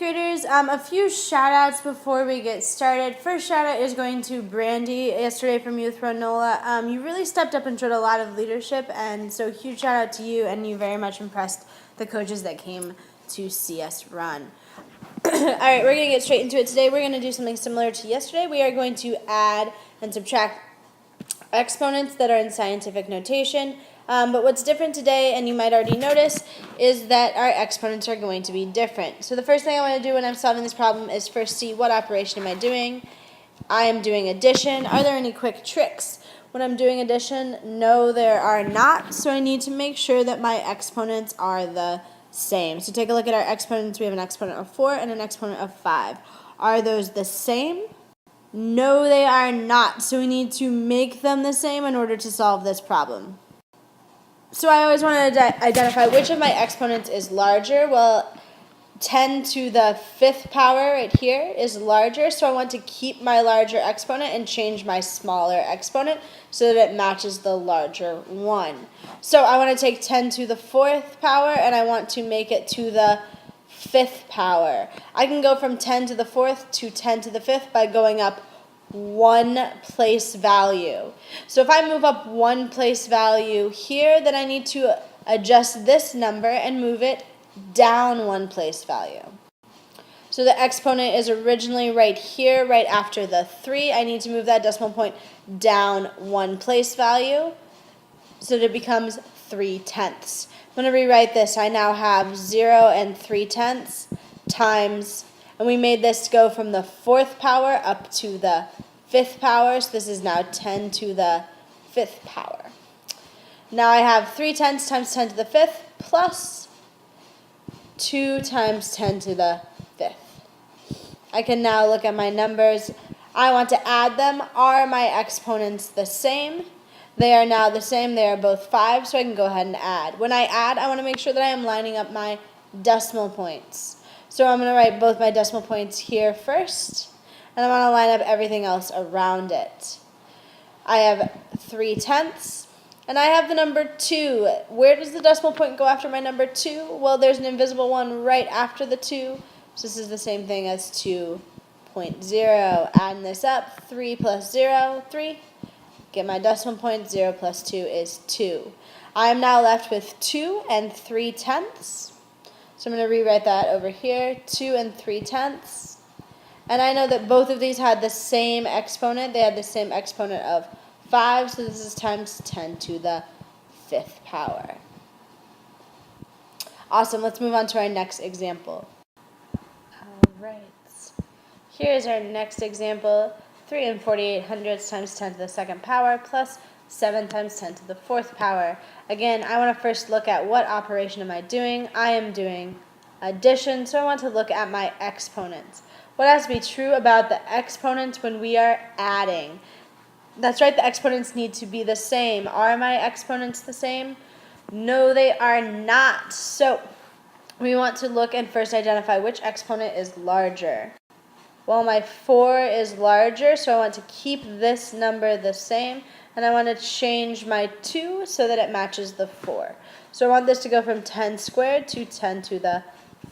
graders, a few shout outs before we get started. First shout out is going to Brandy yesterday from Youth Run NOLA. You really stepped up and showed a lot of leadership, and so huge shout out to you, and you very much impressed the coaches that came to see us run. Alright, we're going to get straight into it today. We're going to do something similar to yesterday. We are going to add and subtract exponents that are in scientific notation. But what's different today, and you might already notice, is that our exponents are going to be different. So the first thing I want to do when I'm solving this problem is first see what operation am I doing. I am doing addition. Are there any quick tricks when I'm doing addition? No, there are not. So I need to make sure that my exponents are the same. So take a look at our exponents. We have an exponent of 4 and an exponent of 5. Are those the same? No, they are not. So we need to make them the same in order to solve this problem. So I always want to identify which of my exponents is larger. Well, 10 to the 5th power right here is larger, so I want to keep my larger exponent and change my smaller exponent so that it matches the larger one. So I want to take 10 to the 4th power and I want to make it to the 5th power. I can go from 10 to the 4th to 10 to the 5th by going up one place value. So if I move up one place value here, then I need to adjust this number and move it down one place value. So the exponent is originally right here, right after the 3. I need to move that decimal point down one place value so that it becomes 3/10. I'm going to rewrite this. I now have 0 and 3/10 times, and we made this go from the 4th power up to the 5th power, so this is now 10 to the 5th power. Now I have 3/10 times 10 to the 5th plus 2 times 10 to the 5th. I can now look at my numbers. I want to add them. Are my exponents the same? They are now the same. They are both 5, so I can go ahead and add. When I add, I want to make sure that I am lining up my decimal points. So I'm going to write both my decimal points here first, and I want to line up everything else around it. I have 3/10, and I have the number 2. Where does the decimal point go after my number 2? Well, there's an invisible one right after the 2, so this is the same thing as 2.0. Adding this up, 3 plus 0, 3. Get my decimal point, 0 plus 2 is 2. I am now left with 2 and 3/10. So I'm going to rewrite that over here, 2 and 3/10. And I know that both of these had the same exponent. They had the same exponent of 5, so this is times 10 to the 5th power. Awesome, let's move on to our next example. All right. Here's our next example. 3 and 4800ths times 10 to the 2nd power plus 7 times 10 to the 4th power. Again, I want to first look at what operation am I doing. I am doing addition, so I want to look at my exponents. What has to be true about the exponents when we are adding? That's right, the exponents need to be the same. Are my exponents the same? No, they are not. So we want to look and first identify which exponent is larger. Well, my 4 is larger, so I want to keep this number the same, and I want to change my 2 so that it matches the 4. So I want this to go from 10 squared to 10 to the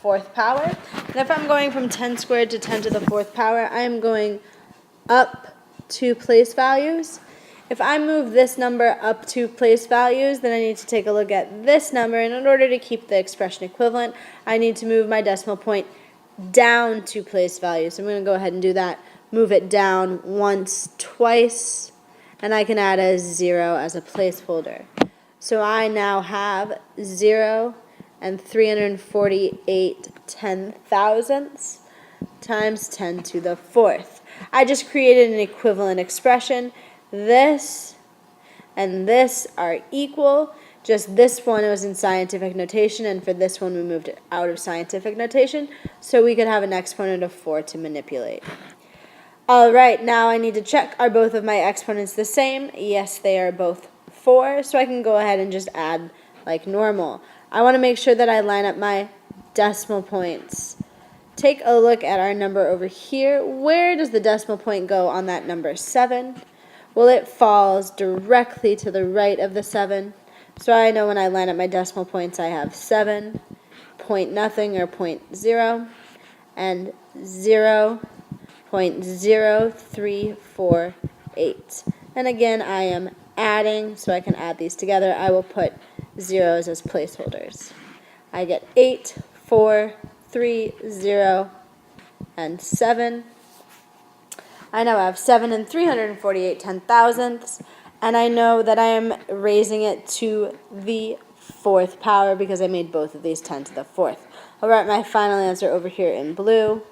4th power. And if I'm going from 10 squared to 10 to the 4th power, I am going up 2 place values. If I move this number up 2 place values, then I need to take a look at this number, and in order to keep the expression equivalent, I need to move my decimal point down 2 place values. So I'm going to go ahead and do that. Move it down once, twice, and I can add a 0 as a placeholder. So I now have 0 and 348 10,000ths times 10 to the 4th. I just created an equivalent expression. This and this are equal. Just this one was in scientific notation, and for this one we moved it out of scientific notation so we could have an exponent of 4 to manipulate. All right, now I need to check, are both of my exponents the same? Yes, they are both 4, so I can go ahead and just add like normal. I want to make sure that I line up my decimal points. Take a look at our number over here. Where does the decimal point go on that number 7? Well, it falls directly to the right of the 7. So I know when I line up my decimal points, I have 7, point nothing or 0.0, and 0.0348. And again, I am adding, so I can add these together. I will put zeros as placeholders. I get 8, 4, 3, 0, and 7. I now have 7 and 348 10,000ths, and I know that I am raising it to the 4th power because I made both of these 10 to the 4th. I'll write my final answer over here in blue.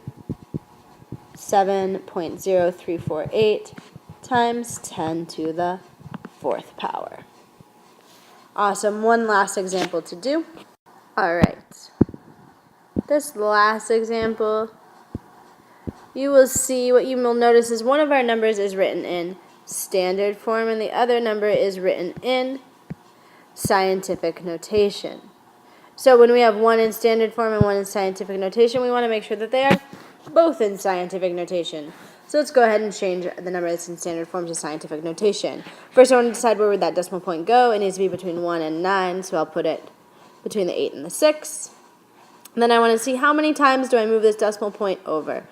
7.0348 times 10 to the 4th power. Awesome. One last example to do. All right. This last example, you will see, what you will notice is one of our numbers is written in standard form and the other number is written in scientific notation. So when we have one in standard form and one in scientific notation, we want to make sure that they are both in scientific notation. So let's go ahead and change the number that's in standard form to scientific notation. First, I want to decide where would that decimal point go. It needs to be between 1 and 9, so I'll put it between the 8 and the 6. And then I want to see how many times do I move this decimal point over.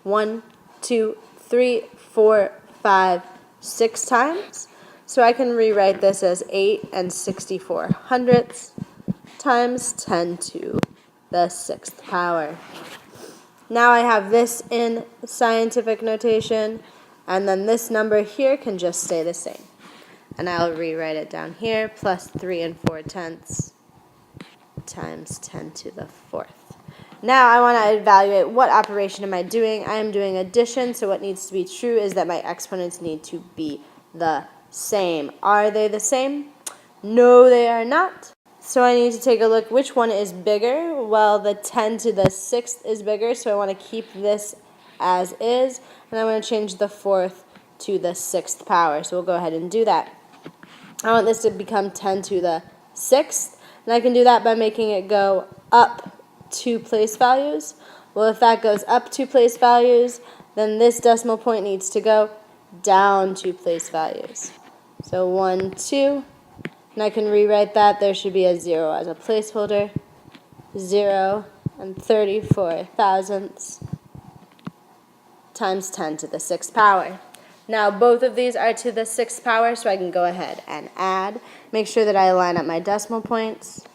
1, 2, 3, 4, 5, 6 times. So I can rewrite this as 8 and 64 hundredths times 10 to the 6th power. Now I have this in scientific notation, and then this number here can just stay the same. And I'll rewrite it down here, plus 3 and 4 tenths times 10 to the 4th. Now I want to evaluate what operation am I doing. I am doing addition, so what needs to be true is that my exponents need to be the same. Are they the same? No, they are not. So I need to take a look which one is bigger. Well, the 10 to the 6th is bigger, so I want to keep this as is, and I want to change the 4th to the 6th power. So we'll go ahead and do that. I want this to become 10 to the 6th, and I can do that by making it go up 2 place values. Well, if that goes up 2 place values, then this decimal point needs to go down 2 place values. So 1, 2, and I can rewrite that. There should be a 0 as a placeholder. 0 and 34 thousandths times 10 to the 6th power. Now both of these are to the 6th power, so I can go ahead and add. Make sure that I line up my decimal points.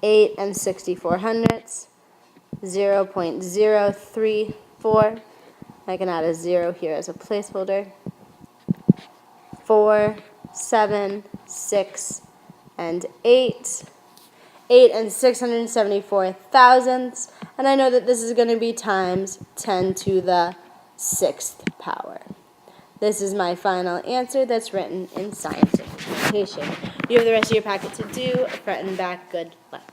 8 and 64 hundredths, 0.034. I can add a 0 here as a placeholder. 4, 7, 6, and 8. 8 and 674 thousandths. And I know that this is going to be times 10 to the 6th power. This is my final answer that's written in scientific notation. You have the rest of your packet to do. Front and back, good luck.